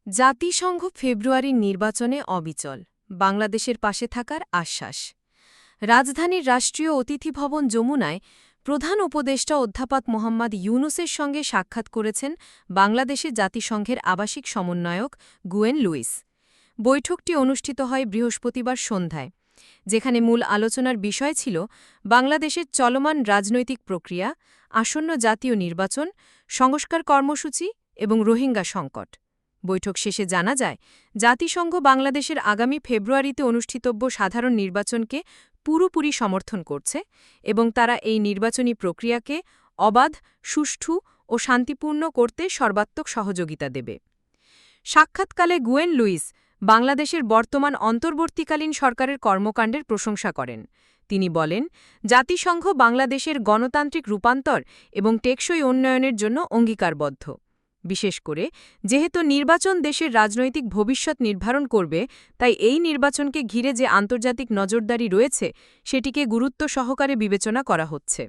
জাতিসংঘ ফেব্রুয়ারির নির্বাচনে অবিচল, বাংলাদেশের পাশে থাকার আশ্বাস। রাজধানীর রাষ্ট্রীয় অতিথি ভবন যমুনায় প্রধান উপদেষ্টা অধ্যাপক মোহাম্মদ ইউনূসের সঙ্গে সাক্ষাৎ করেছেন বাংলাদেশের জাতিসংঘের আবাসিক সমন্বয়ক গুয়েন লুইস। বৈঠকটি অনুষ্ঠিত হয় বৃহস্পতিবার সন্ধ্যায়, যেখানে মূল আলোচনার বিষয় ছিল বাংলাদেশের চলমান রাজনৈতিক প্রক্রিয়া, আসন্ন জাতীয় নির্বাচন, সংস্কার কর্মসূচি এবং রোহিঙ্গা সংকট। বৈঠক শেষে জানা যায়, জাতিসংঘ বাংলাদেশের আগামী ফেব্রুয়ারিতে অনুষ্ঠিতব্য সাধারণ নির্বাচনকে পুরোপুরি সমর্থন করছে এবং তারা এই নির্বাচনী প্রক্রিয়াকে অবাধ, সুষ্ঠু ও শান্তিপূর্ণ করতে সর্বাত্মক সহযোগিতা দেবে। সাক্ষাৎকালে গুয়েন লুইস বাংলাদেশের বর্তমান অন্তর্বর্তীকালীন সরকারের কর্মকাণ্ডের প্রশংসা করেন। তিনি বলেন, জাতিসংঘ বাংলাদেশের গণতান্ত্রিক রূপান্তর এবং টেকসই উন্নয়নের জন্য অঙ্গীকারবদ্ধ। বিশেষ করে যেহেতু নির্বাচন দেশের রাজনৈতিক ভবিষ্যৎ নির্ধারণ করবে, তাই এই নির্বাচনকে ঘিরে যে আন্তর্জাতিক নজরদারি রয়েছে সেটিকে গুরুত্ব সহকারে বিবেচনা করা হচ্ছে।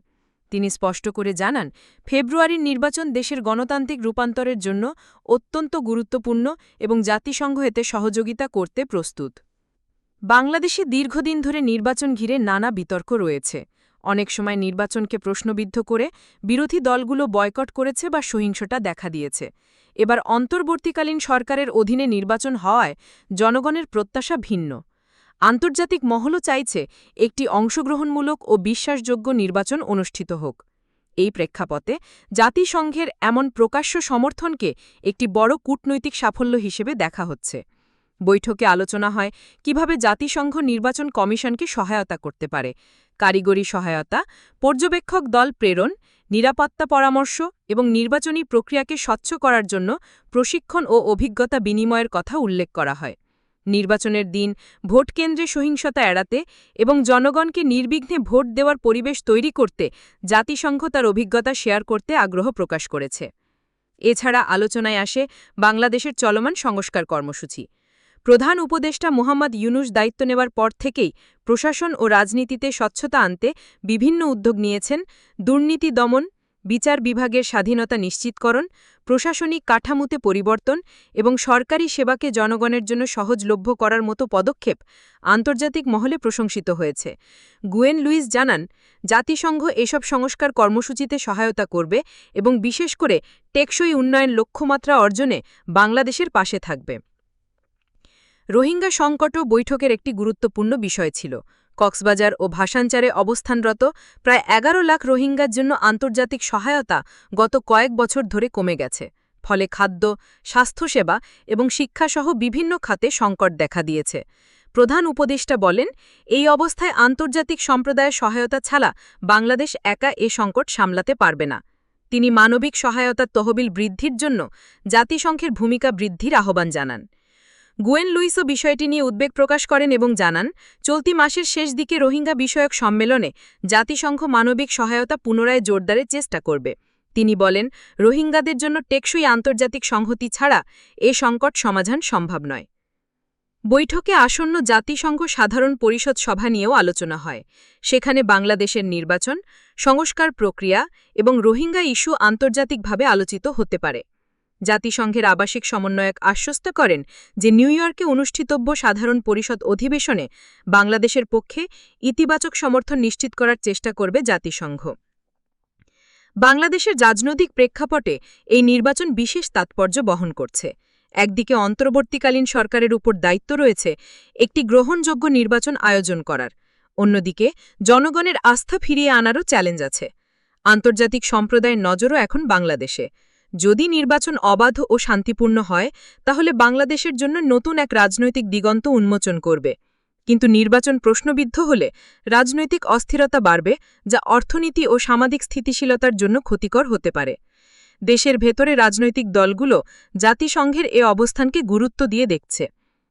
তিনি স্পষ্ট করে জানান, ফেব্রুয়ারির নির্বাচন দেশের গণতান্ত্রিক রূপান্তরের জন্য অত্যন্ত গুরুত্বপূর্ণ এবং জাতিসংঘ এতে সহযোগিতা করতে প্রস্তুত। বাংলাদেশে দীর্ঘদিন ধরে নির্বাচন ঘিরে নানা বিতর্ক রয়েছে। অনেক সময় নির্বাচনকে প্রশ্নবিদ্ধ করে বিরোধী দলগুলো বয়কট করেছে বা সহিংসতা দেখা দিয়েছে। এবার অন্তর্বর্তীকালীন সরকারের অধীনে নির্বাচন হওয়ায় জনগণের প্রত্যাশা ভিন্ন। আন্তর্জাতিক মহলও চাইছে একটি অংশগ্রহণমূলক ও বিশ্বাসযোগ্য নির্বাচন অনুষ্ঠিত হোক। এই প্রেক্ষাপটে জাতিসংঘের এমন প্রকাশ্য সমর্থনকে একটি বড় কূটনৈতিক সাফল্য হিসেবে দেখা হচ্ছে। বৈঠকে আলোচনা হয় কিভাবে জাতিসংঘ নির্বাচন কমিশনকে সহায়তা করতে পারে, কারিগরি সহায়তা, পর্যবেক্ষক দল প্রেরণ, নিরাপত্তা পরামর্শ এবং নির্বাচনী প্রক্রিয়াকে স্বচ্ছ করার জন্য প্রশিক্ষণ ও অভিজ্ঞতা বিনিময়ের কথা উল্লেখ করা হয়। নির্বাচনের দিন ভোটকেন্দ্রে সহিংসতা এড়াতে এবং জনগণকে নির্বিঘ্নে ভোট দেওয়ার পরিবেশ তৈরি করতে জাতিসংঘ তার অভিজ্ঞতা শেয়ার করতে আগ্রহ প্রকাশ করেছে। এছাড়া আলোচনায় আসে বাংলাদেশের চলমান সংস্কার কর্মসূচি। প্রধান উপদেষ্টা মোহাম্মদ ইউনূস দায়িত্ব নেওয়ার পর থেকেই প্রশাসন ও রাজনীতিতে স্বচ্ছতা আনতে বিভিন্ন উদ্যোগ নিয়েছেন। দুর্নীতি দমন, বিচার বিভাগের স্বাধীনতা নিশ্চিতকরণ, প্রশাসনিক কাঠামোতে পরিবর্তন এবং সরকারি সেবাকে জনগণের জন্য সহজলভ্য করার মতো পদক্ষেপ আন্তর্জাতিক মহলে প্রশংসিত হয়েছে। গুয়েন লুইস জানান, জাতিসংঘ এসব সংস্কার কর্মসূচিতে সহায়তা করবে এবং বিশেষ করে টেকসই উন্নয়ন লক্ষ্যমাত্রা অর্জনে বাংলাদেশের পাশে থাকবে। রোহিঙ্গা সংকটও বৈঠকের একটি গুরুত্বপূর্ণ বিষয় ছিল। কক্সবাজার ও ভাসানচারে অবস্থানরত প্রায় ১১ লাখ রোহিঙ্গার জন্য আন্তর্জাতিক সহায়তা গত কয়েক বছর ধরে কমে গেছে। ফলে খাদ্য, স্বাস্থ্যসেবা এবং শিক্ষাসহ বিভিন্ন খাতে সংকট দেখা দিয়েছে। প্রধান উপদেষ্টা বলেন, এই অবস্থায় আন্তর্জাতিক সম্প্রদায়ের সহায়তা ছাড়া বাংলাদেশ একা এ সংকট সামলাতে পারবে না। তিনি মানবিক সহায়তার তহবিল বৃদ্ধির জন্য জাতিসংঘের ভূমিকা বৃদ্ধির আহ্বান জানান। গুয়েন লুইসও বিষয়টি নিয়ে উদ্বেগ প্রকাশ করেন এবং জানান, চলতি মাসের শেষ দিকে রোহিঙ্গা বিষয়ক সম্মেলনে জাতিসংঘ মানবিক সহায়তা পুনরায় জোরদারের চেষ্টা করবে। তিনি বলেন, রোহিঙ্গাদের জন্য টেকসই আন্তর্জাতিক সংহতি ছাড়া এ সংকট সমাধান সম্ভব নয়। বৈঠকে আসন্ন জাতিসংঘ সাধারণ পরিষদ সভা নিয়েও আলোচনা হয়। সেখানে বাংলাদেশের নির্বাচন, সংস্কার প্রক্রিয়া এবং রোহিঙ্গা ইস্যু আন্তর্জাতিকভাবে আলোচিত হতে পারে। জাতিসংঘের আবাসিক সমন্বয়ক আশ্বস্ত করেন যে নিউ ইয়র্কে অনুষ্ঠিতব্য সাধারণ পরিষদ অধিবেশনে বাংলাদেশের পক্ষে ইতিবাচক সমর্থন নিশ্চিত করার চেষ্টা করবে জাতিসংঘ। বাংলাদেশের রাজনৈতিক প্রেক্ষাপটে এই নির্বাচন বিশেষ তাৎপর্য বহন করছে। একদিকে অন্তর্বর্তীকালীন সরকারের উপর দায়িত্ব রয়েছে একটি গ্রহণযোগ্য নির্বাচন আয়োজন করার, অন্যদিকে জনগণের আস্থা ফিরিয়ে আনারও চ্যালেঞ্জ আছে। আন্তর্জাতিক সম্প্রদায়ের নজরও এখন বাংলাদেশে। যদি নির্বাচন অবাধ ও শান্তিপূর্ণ হয়, তাহলে বাংলাদেশের জন্য নতুন এক রাজনৈতিক দিগন্ত উন্মোচন করবে। কিন্তু নির্বাচন প্রশ্নবিদ্ধ হলে রাজনৈতিক অস্থিরতা বাড়বে, যা অর্থনীতি ও সামাজিক স্থিতিশীলতার জন্য ক্ষতিকর হতে পারে। দেশের ভেতরে রাজনৈতিক দলগুলো জাতিসংঘের এ অবস্থানকে গুরুত্ব দিয়ে দেখছে।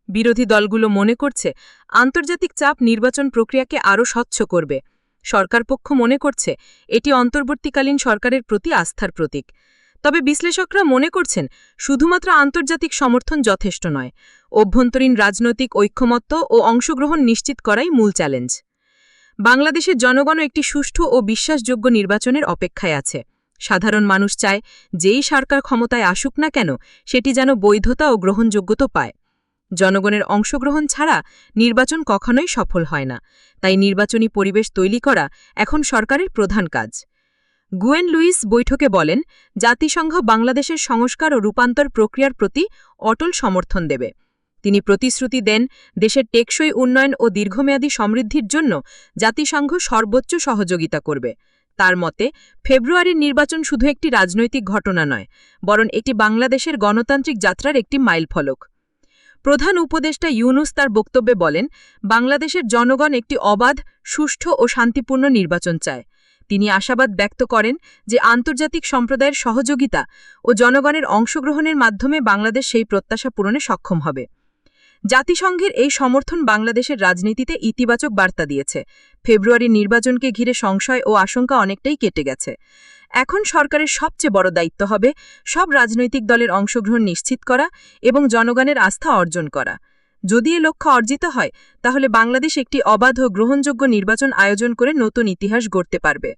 বিরোধী দলগুলো মনে করছে আন্তর্জাতিক চাপ নির্বাচন প্রক্রিয়াকে আরও স্বচ্ছ করবে। সরকারপক্ষ মনে করছে এটি অন্তর্বর্তীকালীন সরকারের প্রতি আস্থার প্রতীক। তবে বিশ্লেষকরা মনে করছেন শুধুমাত্র আন্তর্জাতিক সমর্থন যথেষ্ট নয়, অভ্যন্তরীণ রাজনৈতিক ঐক্যমত্য ও অংশগ্রহণ নিশ্চিত করাই মূল চ্যালেঞ্জ। বাংলাদেশের জনগণও একটি সুষ্ঠু ও বিশ্বাসযোগ্য নির্বাচনের অপেক্ষায় আছে। সাধারণ মানুষ চায় যেই সরকার ক্ষমতায় আসুক না কেন সেটি যেন বৈধতা ও গ্রহণযোগ্যতা পায়। জনগণের অংশগ্রহণ ছাড়া নির্বাচন কখনোই সফল হয় না, তাই নির্বাচনী পরিবেশ তৈরি করা এখন সরকারের প্রধান কাজ। গুয়েন লুইস বৈঠকে বলেন, জাতিসংঘ বাংলাদেশের সংস্কার ও রূপান্তর প্রক্রিয়ার প্রতি অটল সমর্থন দেবে। তিনি প্রতিশ্রুতি দেন, দেশের টেকসই উন্নয়ন ও দীর্ঘমেয়াদী সমৃদ্ধির জন্য জাতিসংঘ সর্বোচ্চ সহযোগিতা করবে। তার মতে, ফেব্রুয়ারির নির্বাচন শুধু একটি রাজনৈতিক ঘটনা নয়, বরং এটি বাংলাদেশের গণতান্ত্রিক যাত্রার একটি মাইলফলক। প্রধান উপদেষ্টা ইউনূস তার বক্তব্যে বলেন, বাংলাদেশের জনগণ একটি অবাধ, সুষ্ঠু ও শান্তিপূর্ণ নির্বাচন চায়। তিনি আশাবাদ ব্যক্ত করেন যে আন্তর্জাতিক সম্প্রদায়ের সহযোগিতা ও জনগণের অংশগ্রহণের মাধ্যমে বাংলাদেশ সেই প্রত্যাশা পূরণে সক্ষম হবে। জাতিসংঘের এই সমর্থন বাংলাদেশের রাজনীতিতে ইতিবাচক বার্তা দিয়েছে। ফেব্রুয়ারির নির্বাচনকে ঘিরে সংশয় ও আশঙ্কা অনেকটাই কেটে গেছে। এখন সরকারের সবচেয়ে বড় দায়িত্ব হবে সব রাজনৈতিক দলের অংশগ্রহণ নিশ্চিত করা এবং জনগণের আস্থা অর্জন করা। যদি এ লক্ষ্য অর্জিত হয়, তাহলে বাংলাদেশ একটি অবাধ ও গ্রহণযোগ্য নির্বাচন আয়োজন করে নতুন ইতিহাস গড়তে পারবে।